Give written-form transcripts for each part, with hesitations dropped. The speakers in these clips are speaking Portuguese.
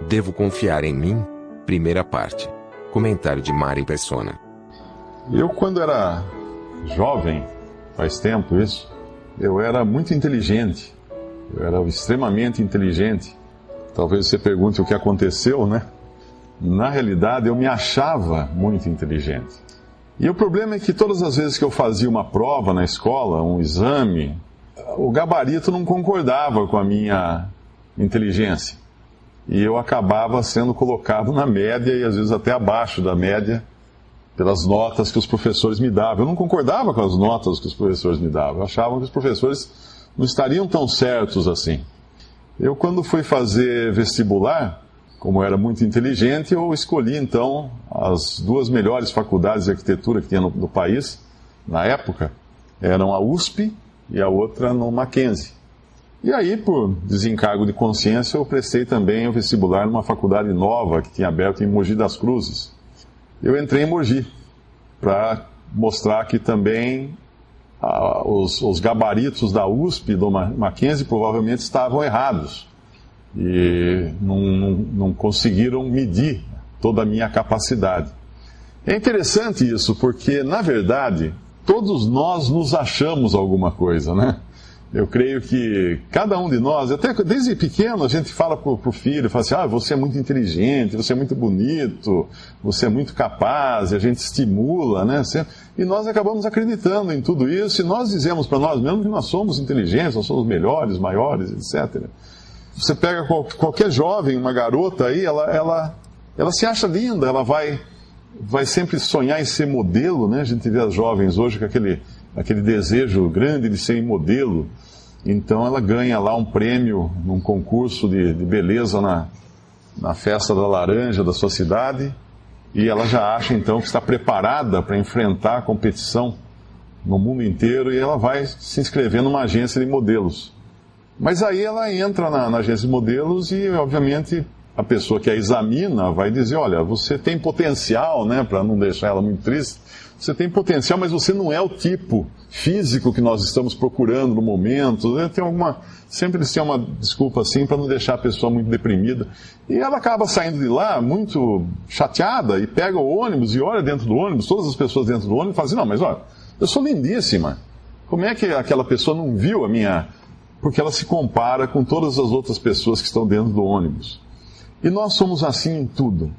Devo confiar em mim? Primeira parte. Comentário de Mari Persona. Eu, quando era jovem, faz tempo isso, eu era muito inteligente. Eu era extremamente inteligente. Talvez você pergunte o que aconteceu, né? Na realidade, eu me achava muito inteligente. E o problema é que todas as vezes que eu fazia uma prova na escola, um exame, o gabarito não concordava com a minha inteligência. E eu acabava sendo colocado na média e às vezes até abaixo da média pelas notas que os professores me davam. Eu não concordava com as notas que os professores me davam. Eu achava que os professores não estariam tão certos assim. Eu, quando fui fazer vestibular, como eu era muito inteligente, eu escolhi então as duas melhores faculdades de arquitetura que tinha no país, na época, eram a USP e a outra no Mackenzie. E aí, por desencargo de consciência, eu prestei também o vestibular numa faculdade nova que tinha aberto em Mogi das Cruzes. Eu entrei em Mogi para mostrar que também os gabaritos da USP e do Mackenzie provavelmente estavam errados e não conseguiram medir toda a minha capacidade. É interessante isso, porque, na verdade, todos nós nos achamos alguma coisa, né? Eu creio que cada um de nós, até desde pequeno, a gente fala para o filho, fala assim, você é muito inteligente, você é muito bonito, você é muito capaz, e a gente estimula, né? E nós acabamos acreditando em tudo isso, e nós dizemos para nós mesmos que nós somos inteligentes, nós somos melhores, maiores, etc. Você pega qualquer jovem, uma garota aí, ela se acha linda, ela vai sempre sonhar em ser modelo, né? A gente vê as jovens hoje com aquele desejo grande de ser modelo. Então ela ganha lá um prêmio num concurso de beleza na festa da laranja da sua cidade, e ela já acha então que está preparada para enfrentar a competição no mundo inteiro, e ela vai se inscrever numa agência de modelos. Mas aí ela entra na agência de modelos e, obviamente, a pessoa que a examina vai dizer, olha, você tem potencial, né, para não deixar ela muito triste, você tem potencial, mas você não é o tipo físico que nós estamos procurando no momento. Sempre eles têm uma desculpa assim para não deixar a pessoa muito deprimida. E ela acaba saindo de lá muito chateada e pega o ônibus e olha dentro do ônibus, todas as pessoas dentro do ônibus e fala assim, não, mas olha, eu sou lindíssima. Como é que aquela pessoa não viu a minha... Porque ela se compara com todas as outras pessoas que estão dentro do ônibus. E nós somos assim em tudo.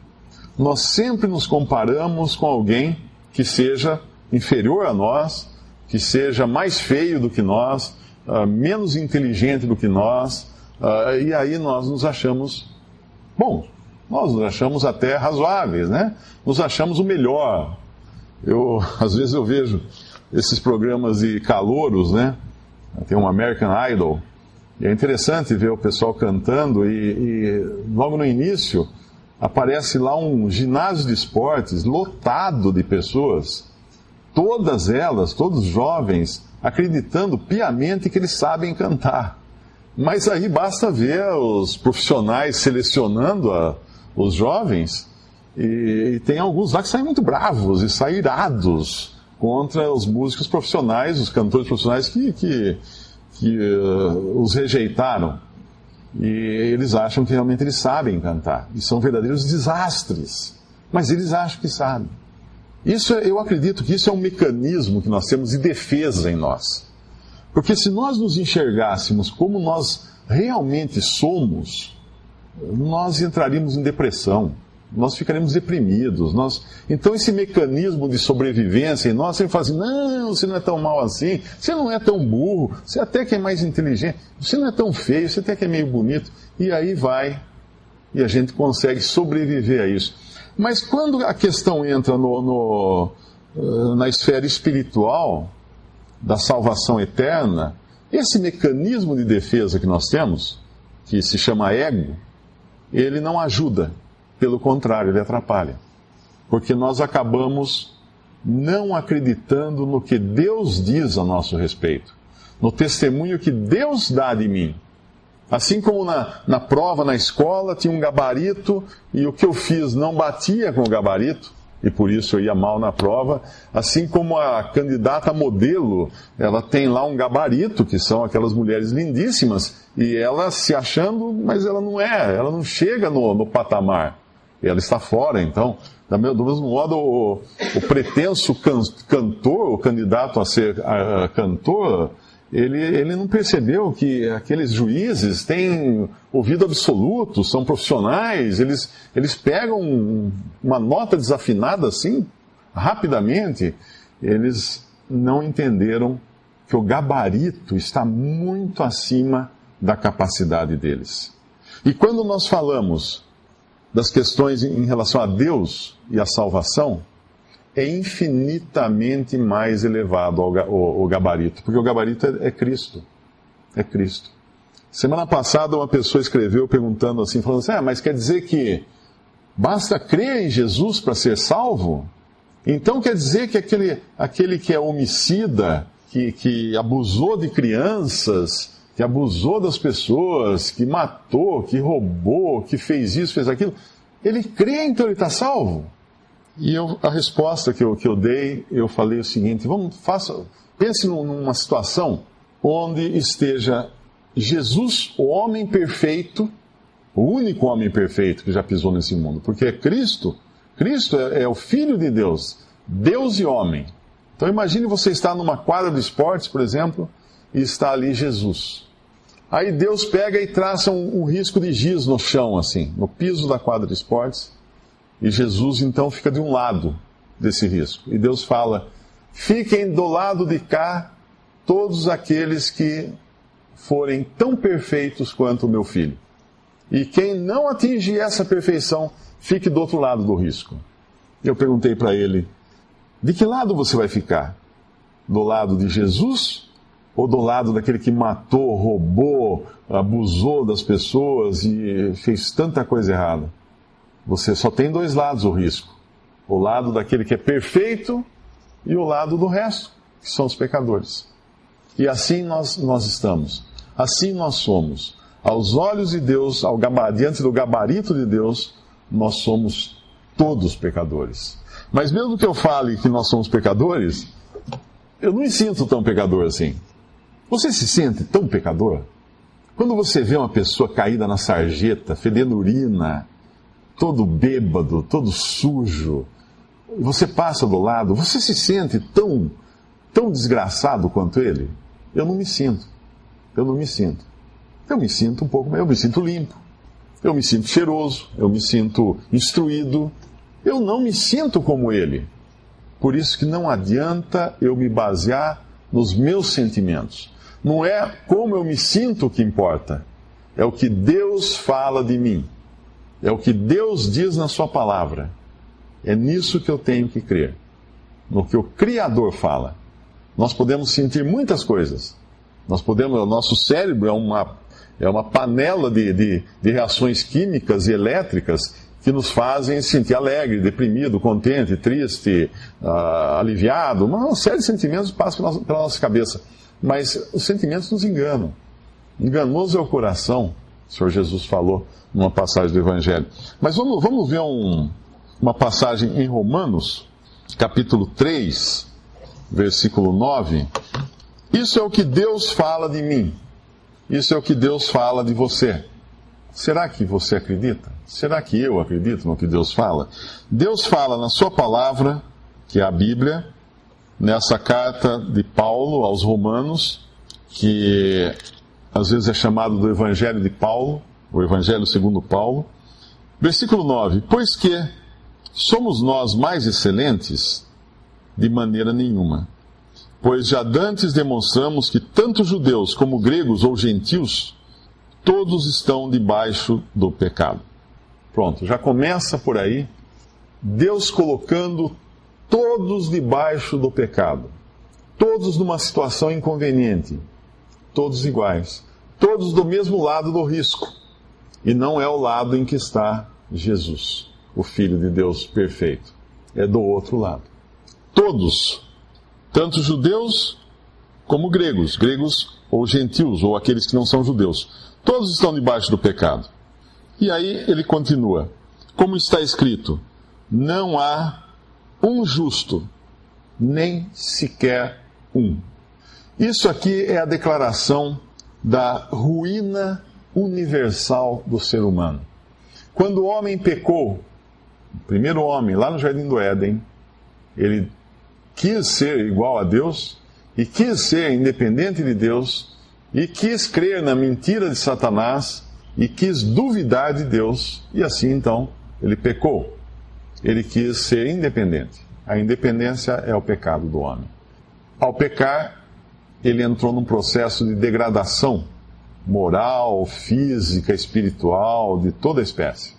Nós sempre nos comparamos com alguém que seja inferior a nós, que seja mais feio do que nós, menos inteligente do que nós, e aí nós nos achamos bons, nós nos achamos até razoáveis, né? Nos achamos o melhor. Às vezes eu vejo esses programas de calouros, né? Tem um American Idol, e é interessante ver o pessoal cantando, e logo no início aparece lá um ginásio de esportes lotado de pessoas, todas elas, todos jovens, acreditando piamente que eles sabem cantar. Mas aí basta ver os profissionais selecionando os jovens, e tem alguns lá que saem muito bravos e saem irados contra os músicos profissionais, os cantores profissionais que os rejeitaram. E eles acham que realmente eles sabem cantar. E são verdadeiros desastres. Mas eles acham que sabem. Eu acredito que isso é um mecanismo que nós temos de defesa em nós. Porque se nós nos enxergássemos como nós realmente somos, nós entraríamos em depressão. Nós ficaremos deprimidos. Então esse mecanismo de sobrevivência em nós sempre fala assim, não, você não é tão mal assim, você não é tão burro, você até que é mais inteligente, você não é tão feio, você até que é meio bonito. E aí vai, e a gente consegue sobreviver a isso. Mas quando a questão entra na esfera espiritual, da salvação eterna, esse mecanismo de defesa que nós temos, que se chama ego, ele não ajuda. Pelo contrário, ele atrapalha. Porque nós acabamos não acreditando no que Deus diz a nosso respeito, no testemunho que Deus dá de mim. Assim como na prova, na escola, tinha um gabarito, e o que eu fiz não batia com o gabarito, e por isso eu ia mal na prova. Assim como a candidata modelo, ela tem lá um gabarito, que são aquelas mulheres lindíssimas, e ela se achando, mas ela não chega no patamar. Ela está fora, então, do mesmo modo, o pretenso cantor, o candidato a ser cantor, ele não percebeu que aqueles juízes têm ouvido absoluto, são profissionais, eles pegam uma nota desafinada assim, rapidamente. Eles não entenderam que o gabarito está muito acima da capacidade deles. E quando nós falamos das questões em relação a Deus e a salvação, é infinitamente mais elevado o gabarito, porque o gabarito é Cristo. É Cristo. Semana passada uma pessoa escreveu perguntando assim, falando assim, mas quer dizer que basta crer em Jesus para ser salvo? Então quer dizer que aquele que é homicida, que abusou de crianças, que abusou das pessoas, que matou, que roubou, que fez isso, fez aquilo, ele crê, então ele está salvo? E a resposta que eu dei, eu falei o seguinte, pense numa situação onde esteja Jesus, o homem perfeito, o único homem perfeito que já pisou nesse mundo, porque Cristo é o Filho de Deus, Deus e homem. Então imagine você estar numa quadra de esportes, por exemplo, e está ali Jesus. Aí Deus pega e traça um risco de giz no chão, assim, no piso da quadra de esportes, e Jesus então fica de um lado desse risco. E Deus fala, fiquem do lado de cá todos aqueles que forem tão perfeitos quanto o meu filho. E quem não atingir essa perfeição, fique do outro lado do risco. Eu perguntei para ele, de que lado você vai ficar? Do lado de Jesus? Ou do lado daquele que matou, roubou, abusou das pessoas e fez tanta coisa errada? Você só tem dois lados o risco. O lado daquele que é perfeito e o lado do resto, que são os pecadores. E assim nós estamos. Assim nós somos. Aos olhos de Deus, diante do gabarito de Deus, nós somos todos pecadores. Mas mesmo que eu fale que nós somos pecadores, eu não me sinto tão pecador assim. Você se sente tão pecador? Quando você vê uma pessoa caída na sarjeta, fedendo urina, todo bêbado, todo sujo, você passa do lado, você se sente tão desgraçado quanto ele? Eu não me sinto. Eu me sinto um pouco, eu me sinto limpo, eu me sinto cheiroso, eu me sinto instruído, eu não me sinto como ele. Por isso que não adianta eu me basear nos meus sentimentos. Não é como eu me sinto que importa, é o que Deus fala de mim. É o que Deus diz na sua palavra. É nisso que eu tenho que crer. No que o Criador fala. Nós podemos sentir muitas coisas. O nosso cérebro é uma panela de reações químicas e elétricas que nos fazem sentir alegre, deprimido, contente, triste, aliviado. Uma série de sentimentos passam pela nossa cabeça. Mas os sentimentos nos enganam. Enganoso é o coração, o Senhor Jesus falou numa passagem do Evangelho. Mas vamos ver uma passagem em Romanos, capítulo 3, versículo 9. Isso é o que Deus fala de mim. Isso é o que Deus fala de você. Será que você acredita? Será que eu acredito no que Deus fala? Deus fala na sua palavra, que é a Bíblia, nessa carta de Paulo aos Romanos, que às vezes é chamado do Evangelho de Paulo, o Evangelho segundo Paulo. Versículo 9. Pois que somos nós mais excelentes? De maneira nenhuma. Pois já dantes demonstramos que tanto judeus como gregos ou gentios, todos estão debaixo do pecado. Pronto, já começa por aí, Deus colocando todos debaixo do pecado. Todos numa situação inconveniente. Todos iguais. Todos do mesmo lado do risco. E não é o lado em que está Jesus, o Filho de Deus perfeito. É do outro lado. Todos, tanto judeus como gregos ou gentios, ou aqueles que não são judeus, todos estão debaixo do pecado. E aí ele continua, como está escrito, não há um justo, nem sequer um. Isso aqui é a declaração da ruína universal do ser humano. Quando o homem pecou, o primeiro homem, lá no Jardim do Éden, ele quis ser igual a Deus, e quis ser independente de Deus, e quis crer na mentira de Satanás, e quis duvidar de Deus, e assim então ele pecou. Ele quis ser independente. A independência é o pecado do homem. Ao pecar, ele entrou num processo de degradação moral, física, espiritual, de toda a espécie.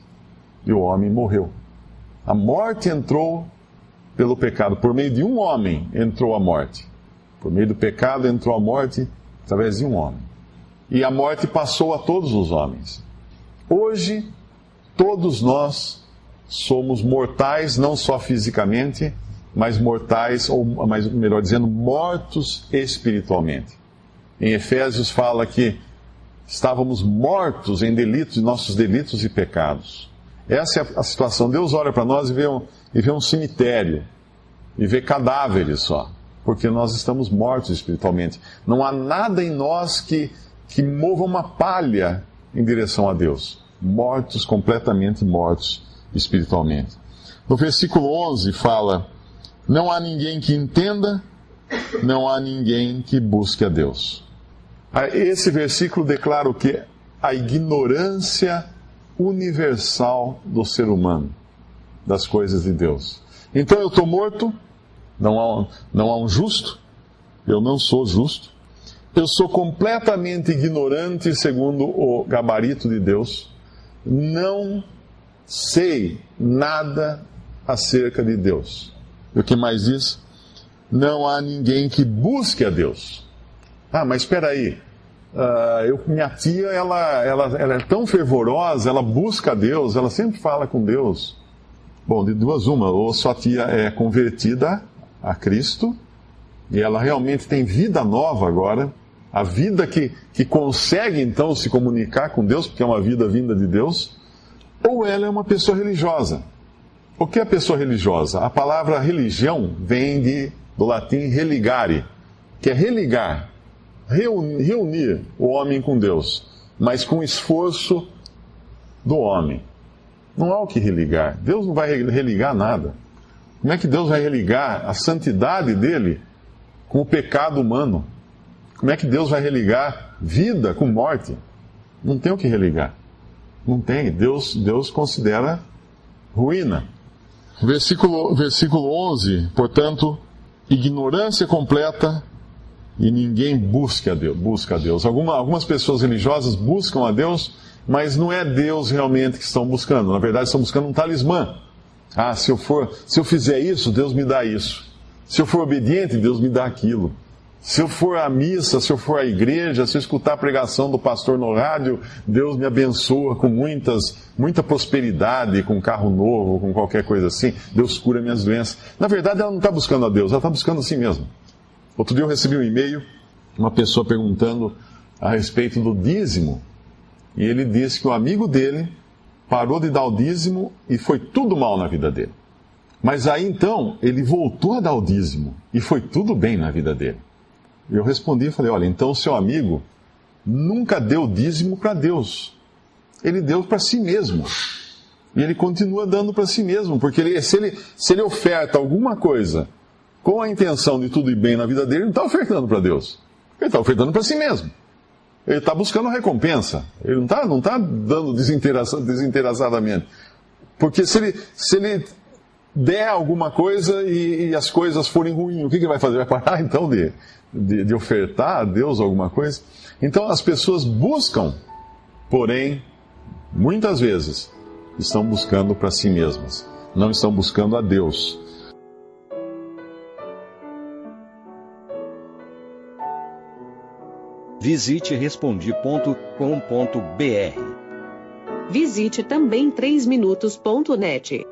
E o homem morreu. A morte entrou pelo pecado. Por meio de um homem entrou a morte. Por meio do pecado entrou a morte através de um homem. E a morte passou a todos os homens. Hoje, todos nós somos mortais, não só fisicamente, mas mortais, ou melhor dizendo, mortos espiritualmente. Em Efésios fala que estávamos mortos em delitos, nossos delitos e pecados. Essa é a situação. Deus olha para nós e vê um cemitério, e vê cadáveres só, porque nós estamos mortos espiritualmente. Não há nada em nós que mova uma palha em direção a Deus. Mortos, completamente mortos espiritualmente. No versículo 11 fala: não há ninguém que entenda, não há ninguém que busque a Deus. Esse versículo declara o quê? A ignorância universal do ser humano, das coisas de Deus. Então eu estou morto, não há um justo, eu não sou justo, eu sou completamente ignorante segundo o gabarito de Deus, não sei nada acerca de Deus. E o que mais diz? Não há ninguém que busque a Deus. Mas espera aí, minha tia, ela é tão fervorosa, ela busca a Deus, ela sempre fala com Deus. Bom, de duas uma, ou sua tia é convertida a Cristo, e ela realmente tem vida nova agora, a vida que consegue então se comunicar com Deus, porque é uma vida vinda de Deus, ou ela é uma pessoa religiosa. O que é pessoa religiosa? A palavra religião vem do latim religare, que é religar, reunir o homem com Deus, mas com esforço do homem. Não há o que religar. Deus não vai religar nada. Como é que Deus vai religar a santidade dele com o pecado humano? Como é que Deus vai religar vida com morte? Não tem o que religar. Não tem. Deus considera ruína. Versículo 11, portanto, ignorância completa e ninguém busca a Deus. Algumas pessoas religiosas buscam a Deus, mas não é Deus realmente que estão buscando. Na verdade, estão buscando um talismã. Se eu fizer isso, Deus me dá isso. Se eu for obediente, Deus me dá aquilo. Se eu for à missa, se eu for à igreja, se eu escutar a pregação do pastor no rádio, Deus me abençoa com muita prosperidade, com um carro novo, com qualquer coisa assim. Deus cura minhas doenças. Na verdade, ela não está buscando a Deus, ela está buscando a si mesma. Outro dia eu recebi um e-mail, uma pessoa perguntando a respeito do dízimo. E ele disse que o amigo dele parou de dar o dízimo e foi tudo mal na vida dele. Mas aí então, ele voltou a dar o dízimo e foi tudo bem na vida dele. Eu respondi e falei: olha, então o seu amigo nunca deu dízimo para Deus. Ele deu para si mesmo. E ele continua dando para si mesmo, porque se ele oferta alguma coisa com a intenção de tudo ir bem na vida dele, ele não está ofertando para Deus. Ele está ofertando para si mesmo. Ele está buscando recompensa. Ele não tá dando desinteressadamente. Porque se ele der alguma coisa e as coisas forem ruins, o que ele vai fazer? Vai parar então de ofertar a Deus alguma coisa? Então as pessoas buscam, porém, muitas vezes, estão buscando para si mesmas. Não estão buscando a Deus. Visite Respondi.com.br. Visite também 3minutos.net.